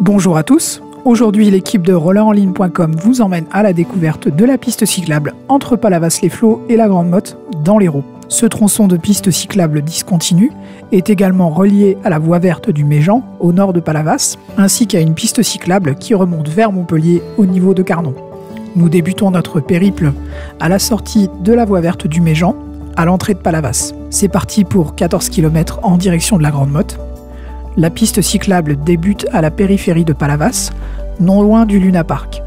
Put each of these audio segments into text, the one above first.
Bonjour à tous, aujourd'hui l'équipe de rollerenligne.com vous emmène à la découverte de la piste cyclable entre Palavas-les-Flots et la Grande Motte dans l'Hérault. Ce tronçon de piste cyclable discontinu est également relié à la voie verte du Méjean au nord de Palavas, ainsi qu'à une piste cyclable qui remonte vers Montpellier au niveau de Carnon. Nous débutons notre périple à la sortie de la voie verte du Méjean, à l'entrée de Palavas. C'est parti pour 14 km en direction de la Grande Motte. La piste cyclable débute à la périphérie de Palavas, non loin du Luna Park.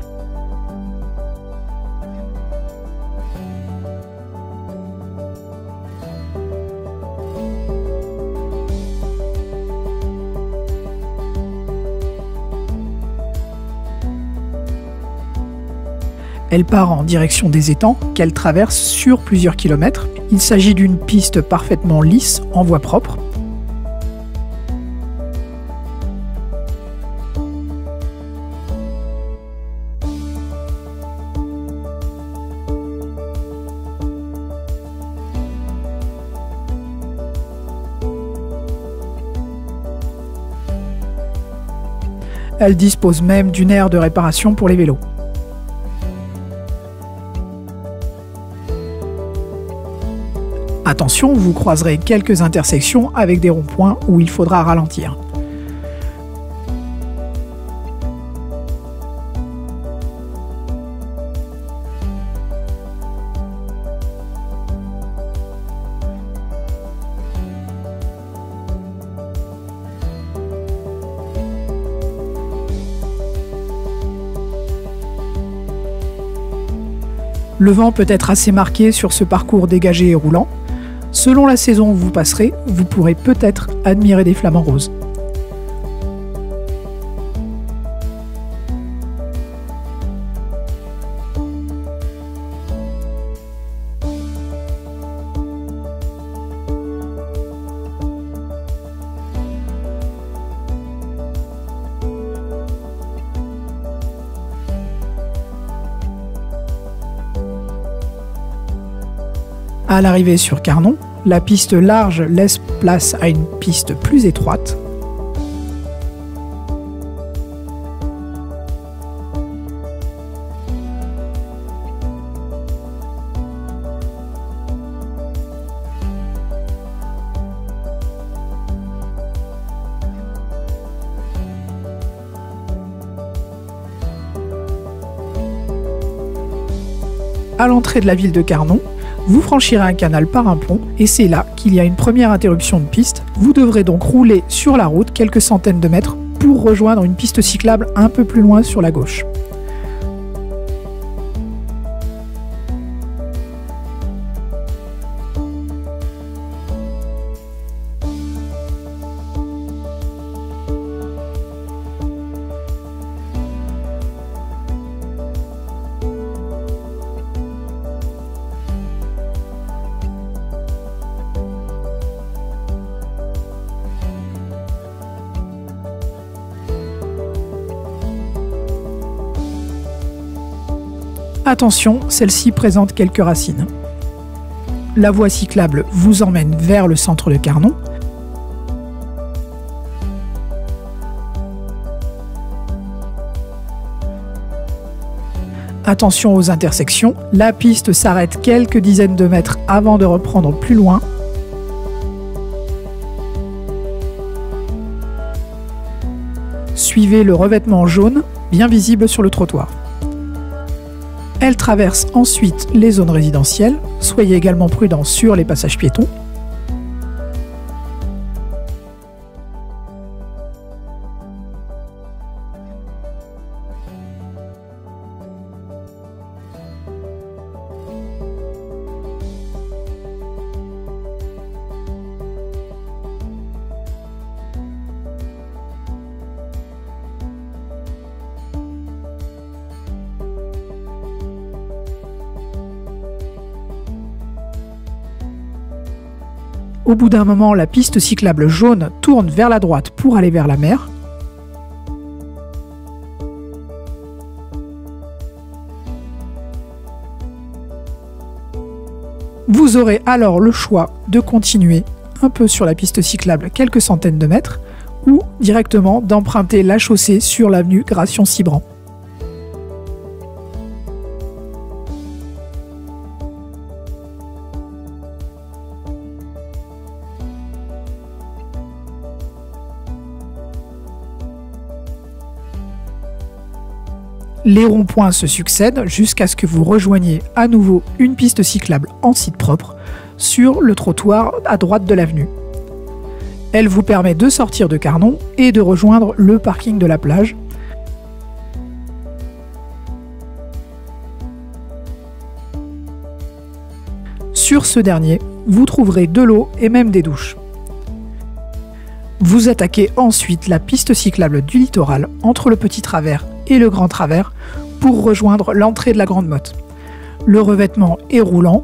Elle part en direction des étangs qu'elle traverse sur plusieurs kilomètres. Il s'agit d'une piste parfaitement lisse en voie propre. Elle dispose même d'une aire de réparation pour les vélos. Attention, vous croiserez quelques intersections avec des ronds-points où il faudra ralentir. Le vent peut être assez marqué sur ce parcours dégagé et roulant. Selon la saison où vous passerez, vous pourrez peut-être admirer des flamants roses. À l'arrivée sur Carnon, la piste large laisse place à une piste plus étroite. À l'entrée de la ville de Carnon, vous franchirez un canal par un pont et c'est là qu'il y a une première interruption de piste. Vous devrez donc rouler sur la route quelques centaines de mètres pour rejoindre une piste cyclable un peu plus loin sur la gauche. Attention, celle-ci présente quelques racines. La voie cyclable vous emmène vers le centre de Carnon. Attention aux intersections, la piste s'arrête quelques dizaines de mètres avant de reprendre plus loin. Suivez le revêtement jaune, bien visible sur le trottoir. Elle traverse ensuite les zones résidentielles. Soyez également prudents sur les passages piétons. Au bout d'un moment, la piste cyclable jaune tourne vers la droite pour aller vers la mer. Vous aurez alors le choix de continuer un peu sur la piste cyclable quelques centaines de mètres ou directement d'emprunter la chaussée sur l'avenue Gration-Cibran. Les ronds-points se succèdent jusqu'à ce que vous rejoigniez à nouveau une piste cyclable en site propre sur le trottoir à droite de l'avenue. Elle vous permet de sortir de Carnon et de rejoindre le parking de la plage. Sur ce dernier, vous trouverez de l'eau et même des douches. Vous attaquez ensuite la piste cyclable du littoral entre le Petit Travers et le Grand Travers pour rejoindre l'entrée de la Grande Motte. Le revêtement est roulant.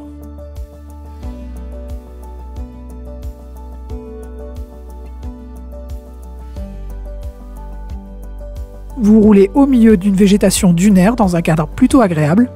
Vous roulez au milieu d'une végétation dunaire dans un cadre plutôt agréable.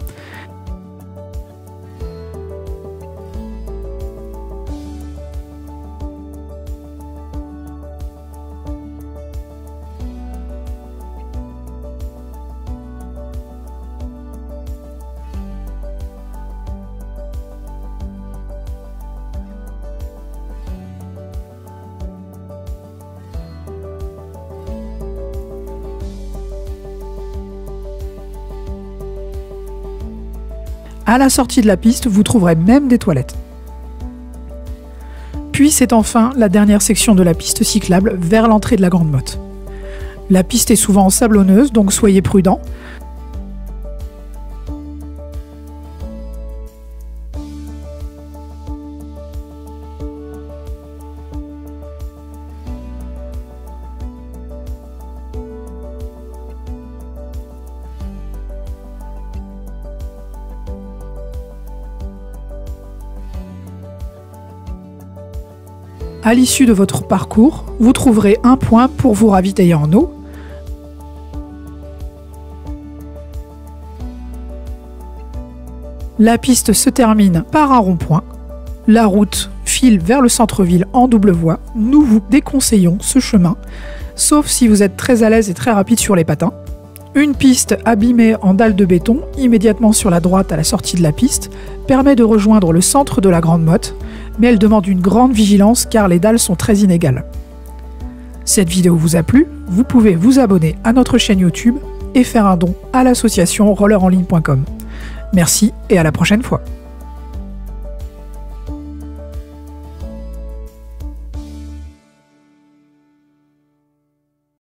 À la sortie de la piste, vous trouverez même des toilettes. Puis c'est enfin la dernière section de la piste cyclable vers l'entrée de la Grande Motte. La piste est souvent sablonneuse, donc soyez prudents. À l'issue de votre parcours, vous trouverez un point pour vous ravitailler en eau. La piste se termine par un rond-point. La route file vers le centre-ville en double voie. Nous vous déconseillons ce chemin, sauf si vous êtes très à l'aise et très rapide sur les patins. Une piste abîmée en dalles de béton, immédiatement sur la droite à la sortie de la piste, permet de rejoindre le centre de la Grande Motte, mais elle demande une grande vigilance car les dalles sont très inégales. Cette vidéo vous a plu, vous pouvez vous abonner à notre chaîne YouTube et faire un don à l'association rollerenligne.com. Merci et à la prochaine fois.